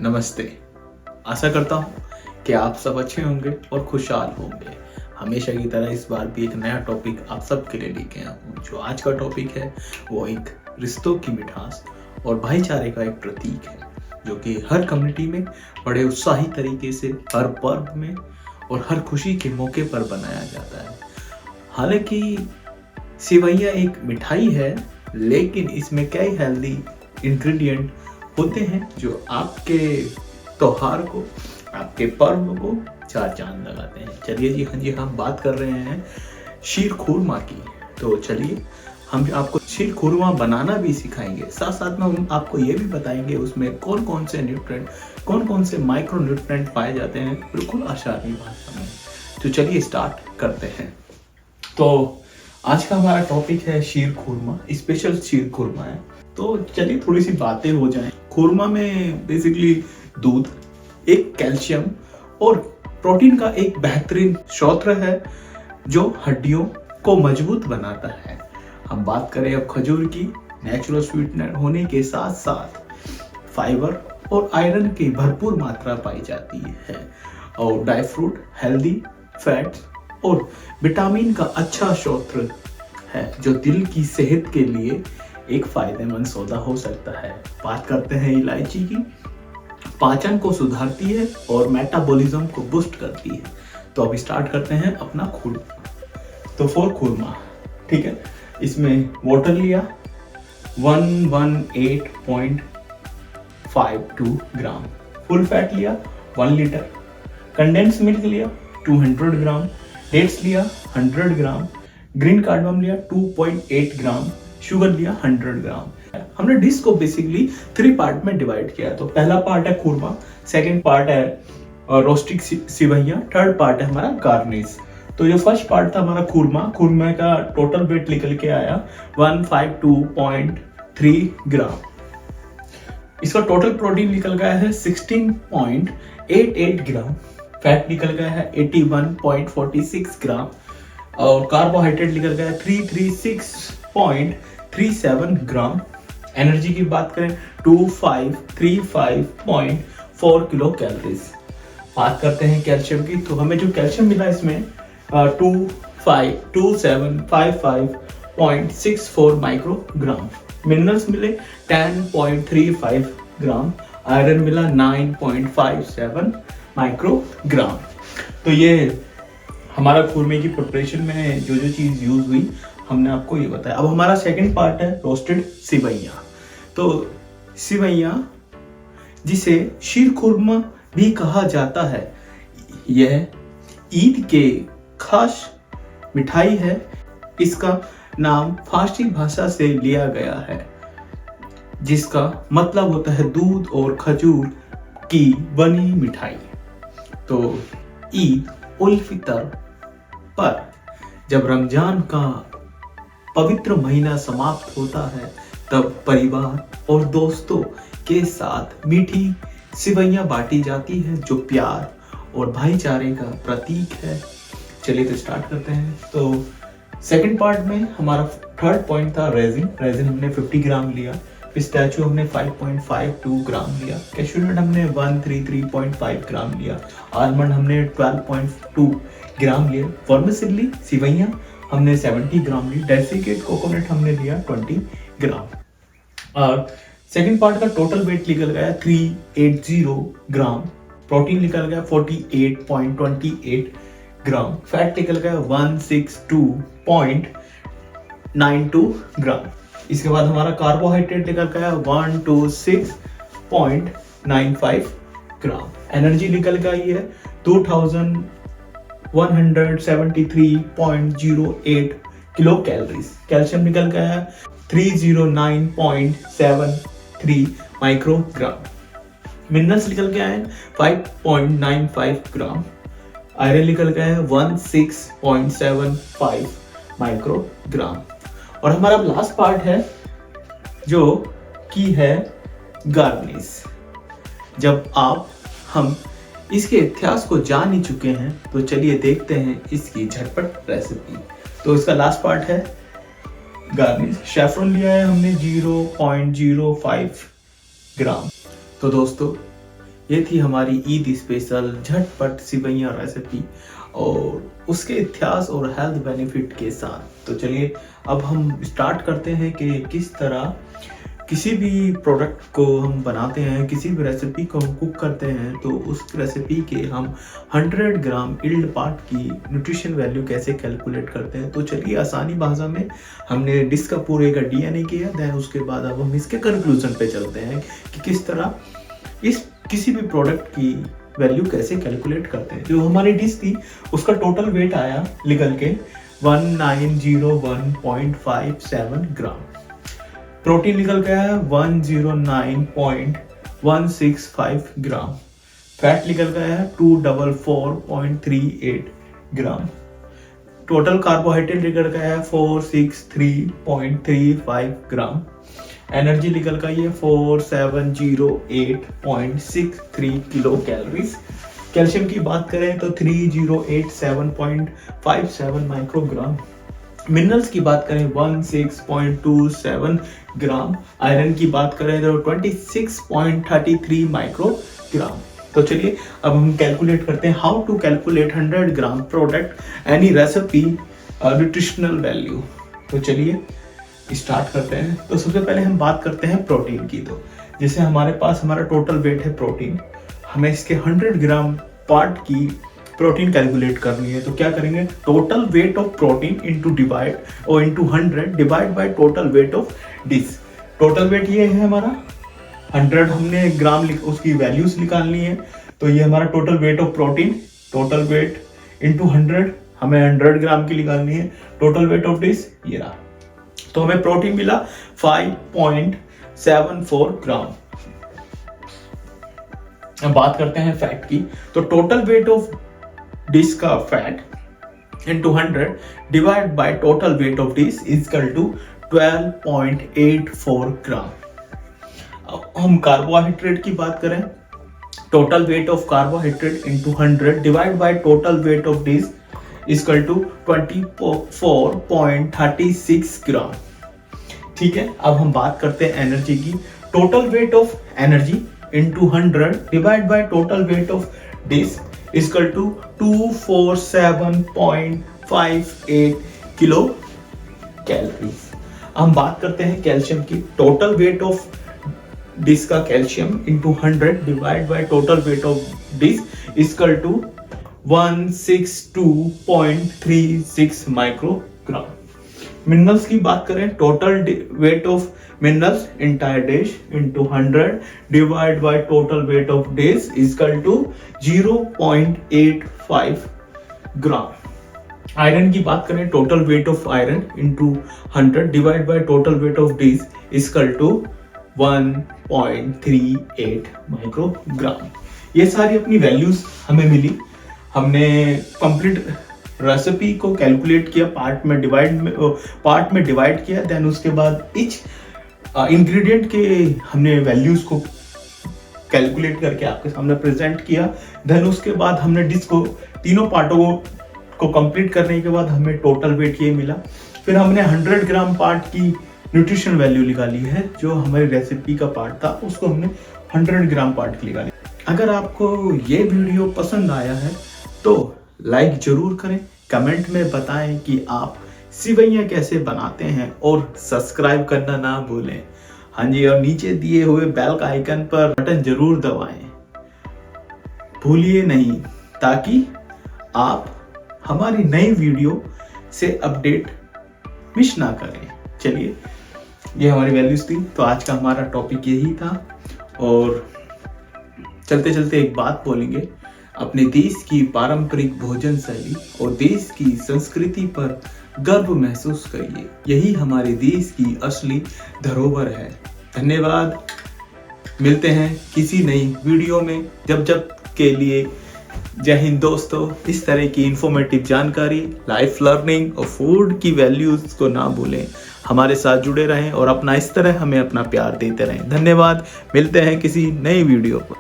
नमस्ते। आशा करता हूँ कि आप सब अच्छे होंगे और खुशहाल होंगे। हमेशा की तरह इस बार भी एक नया टॉपिक आप सबके लिए लेके आया हूँ। जो आज का टॉपिक है वो एक रिश्तों की मिठास और भाईचारे का एक प्रतीक है, जो कि हर कम्युनिटी में बड़े उत्साही तरीके से हर पर्व में और हर खुशी के मौके पर बनाया जाता है। हालांकि सेवइयाँ एक मिठाई है, लेकिन इसमें कई हेल्दी इंग्रेडिएंट होते हैं जो आपके त्योहार को, आपके पर्व को चार चांद लगाते हैं। चलिए जी, हम बात कर रहे हैं शीर खुरमा की। तो चलिए हम आपको शीर खुरमा बनाना भी सिखाएंगे, साथ साथ में हम आपको ये भी बताएंगे उसमें कौन कौन से न्यूट्रिएंट, कौन कौन से माइक्रो न्यूट्रिएंट पाए जाते हैं, बिल्कुल आसानी भाषा में। तो चलिए स्टार्ट करते हैं। तो आज का हमारा टॉपिक है शीर खुरमा, स्पेशल शीर खुरमा है। तो चलिए थोड़ी सी बातें हो जाएं। खुरमा में बेसिकली दूध, एक कैल्शियम और प्रोटीन का एक बेहतरीन स्रोत है जो हड्डियों को मजबूत बनाता है। हम बात करें अब खजूर की, नेचुरल स्वीटनर होने के साथ साथ फाइबर और आयरन की भरपूर मात्रा पाई जाती है, और ड्राई फ्रूट हेल्दी फैट्स और विटामिन का अच्छा स्रोत है जो दिल की सेहत के लिए एक फायदेमंद सौदा हो सकता है। बात करते हैं इलायची की, पाचन को सुधारती है और मेटाबॉलिज्म को बूस्ट करती है। तो अभी स्टार्ट करते हैं अपना खुरमा। तो फॉर खुरमा, ठीक है, इसमें वाटर लिया 118.52 ग्राम, फुल फैट लिया 1 लीटर, कंडेंस मिल्क लिया 200 ग्राम, डेट्स लिया 100 ग्राम, ग्रीन कार्डमम लिया 2.8 ग्राम, शुगर लिया 100 ग्राम। हमने डिश को बेसिकली 3 पार्ट में डिवाइड किया। तो पहला पार्ट है खुरमा, सेकंड पार्ट है रोस्टिक सेवइयां, थर्ड पार्ट है हमारा गार्निश। तो जो फर्स्ट पार्ट था हमारा खुरमा का टोटल वेट निकल के आया 152.3 ग्राम। इसका टोटल प्रोटीन निकल गया है 16.88 ग्राम, फैट निकल गया है 81.46 ग्राम, और कार्बोहाइड्रेट निकल गया है 336.37 ग्राम। एनर्जी की बात करें 2535.4 किलो कैलोरीज। बात करते हैं कैल्शियम की, तो हमें जो कैल्शियम मिला इसमें 2755.64 माइक्रोग्राम, मिनरल्स मिले 10.35 ग्राम, आयरन मिला 9.57 माइक्रोग्राम। तो ये हमारा खुरमे की प्रिपरेशन में जो जो चीज़ यूज हुई हमने आपको ये बताया। अब हमारा सेकंड पार्ट है रोस्टेड सेवइयां। तो सेवइयां, जिसे शीर खुरमा भी कहा जाता है, यह ईद के खास मिठाई है। इसका नाम फारसी भाषा से लिया गया है, जिसका मतलब होता है दूध और खजूर की बनी मिठाई। तो ईद उल फितर पर जब रमजान का पवित्र महीना समाप्त होता है, तब परिवार और दोस्तों के साथ मीठी सेवइयां बांटी जाती है, जो प्यार और भाईचारे का प्रतीक है। चलिए तो स्टार्ट करते हैं। तो सेकंड पार्ट में हमारा थर्ड पॉइंट था रेजिन हमने 50 ग्राम लिया, पिस्ताचियो हमने 5.52 ग्राम लिया, कैश्यू नट हमने 133.5 ग्राम लिया, आलमंड हमने 12.2 ग्राम लिया, वर्मिसेली सेवइयां हमने 70 ग्राम ली, डेसिकेट कोकोनट हमने लिया 20 ग्राम। और सेकंड पार्ट का टोटल वेट निकल गया 380 ग्राम, प्रोटीन निकल गया 48.28 ग्राम, फैट निकल गया 162.92 ग्राम। इसके बाद हमारा कार्बोहाइड्रेट निकल गया 126.95 ग्राम, एनर्जी निकल गई है 2173.08 किलो कैलोरीज, कैल्शियम निकल गया है 309.73 माइक्रोग्राम, मिनरल्स निकल गया है 5.95 ग्राम, आयरन निकल गया है 16.75 माइक्रोग्राम। और हमारा लास्ट पार्ट है जो की है गार्निश। जब हम इसके इतिहास को जान ही चुके हैं, तो चलिए देखते हैं इसकी झटपट रेसिपी। तो इसका लास्ट पार्ट है गार्निश। शेफ्रॉन लिया है हमने 0.05 ग्राम। तो दोस्तों, ये थी हमारी ईद स्पेशल झटपट सिवैया रेसिपी और उसके इतिहास और हेल्थ बेनिफिट के साथ। तो चलिए अब हम स्टार्ट करते हैं कि किस तरह किसी भी प्रोडक्ट को हम बनाते हैं, किसी भी रेसिपी को हम कुक करते हैं तो उस रेसिपी के हम 100 ग्राम इल्ड पार्ट की न्यूट्रिशन वैल्यू कैसे कैलकुलेट करते हैं। तो चलिए आसानी भाषा में हमने डिश का पूरे का डीएनए किया, देन उसके बाद अब हम इसके कंक्लूजन पे चलते हैं कि किस तरह इस किसी भी प्रोडक्ट की वैल्यू कैसे कैलकुलेट करते हैं। जो हमारी डिश थी उसका टोटल वेट आया निकल के 1901.57 ग्राम, प्रोटीन निकल गया है 109.165 ग्राम, फैट निकल गया है 244.38 ग्राम, टोटल कार्बोहाइड्रेट निकल गया है 463.35 ग्राम, एनर्जी निकल गई है 4708.63 किलो कैलोरीज। कैल्शियम की बात करें तो 3087.57 माइक्रोग्राम, मिनरल्स की बात करें 16.27 ग्राम, आयरन की बात करें तो 26.33 माइक्रोग्राम। तो चलिए अब हम कैलकुलेट करते हैं how to calculate 100 gram product any recipe nutritional value. तो चलिए स्टार्ट करते हैं। तो सबसे पहले हम बात करते हैं प्रोटीन की। तो जैसे हमारे पास हमारा टोटल वेट है प्रोटीन, हमें इसके 100 ग्राम पार्ट की प्रोटीन कैलकुलेट करनी है। तो क्या करेंगे, total weight of protein into divide और into 100 divide by total weight of dish. Total weight ये है हमारा 100, हमने ग्राम उसकी वैल्यूज निकालनी है। तो ये हमारा total weight of protein, total weight into 100, हमें 100 ग्राम की निकालनी है। टोटल वेट ऑफ डिश ये रहा, तो हमें प्रोटीन मिला 5.74 ग्राम। अब बात करते हैं फैट की। तो टोटल वेट ऑफ डिश का fat into 100 divide by total weight of dish equal to 12.84 gram. अब हम कार्बोहाइड्रेट की बात करें, total weight of carbohydrate into 100 divide by total weight of dish equal to 24.36 gram. ठीक है, अब हम बात करते हैं एनर्जी की। Total weight of energy into 100 divide by total weight of dish equal to 247.58 kilo calories. हम बात करते हैं कैल्शियम की। टोटल वेट ऑफ डिश का calcium into 100 divide by total weight of dish equal to 162.36 microgram. Minerals की बात करें, total weight of minerals entire dish into 100 divide by total weight of dish equal to 0.85 gram. Iron की बात करें, total weight of iron into 100 divide by total weight of dish equal to 1.38 microgram. ये सारी अपनी values हमें मिली। हमने complete recipe को calculate किया, पार्ट में डिवाइड किया, देन उसके बाद इच इंग्रेडिएंट के हमने वैल्यूज को कैलकुलेट करके आपके सामने प्रेजेंट किया। देन उसके बाद हमने डिश को तीनों पार्टों को कंप्लीट करने के बाद हमें टोटल वेट ये मिला। फिर हमने 100 ग्राम पार्ट की न्यूट्रिशन वैल्यू निकाली है, जो हमारी रेसिपी का पार्ट था उसको हमने 100 ग्राम पार्ट की निकाली। अगर आपको ये वीडियो पसंद आया है तो लाइक जरूर करें, कमेंट में बताएं कि आप सिवैया कैसे बनाते हैं और सब्सक्राइब करना ना भूलें। हाँ जी, और नीचे दिए हुए बेल का आइकन पर बटन जरूर दबाएं, भूलिए नहीं, ताकि आप हमारी नई वीडियो से अपडेट मिस ना करें। चलिए, ये हमारी वैल्यूज थी। तो आज का हमारा टॉपिक यही था और चलते चलते एक बात बोलेंगे, अपने देश की पारंपरिक भोजन शैली और देश की संस्कृति पर गर्व महसूस करिए, यही हमारे देश की असली धरोहर है। धन्यवाद, मिलते हैं किसी नई वीडियो में। जब के लिए जय हिंद दोस्तों। इस तरह की इंफॉर्मेटिव जानकारी, लाइफ लर्निंग और फूड की वैल्यूज को ना भूलें, हमारे साथ जुड़े रहें और अपना इस तरह हमें अपना प्यार देते रहें। धन्यवाद, मिलते हैं किसी नई वीडियो पर।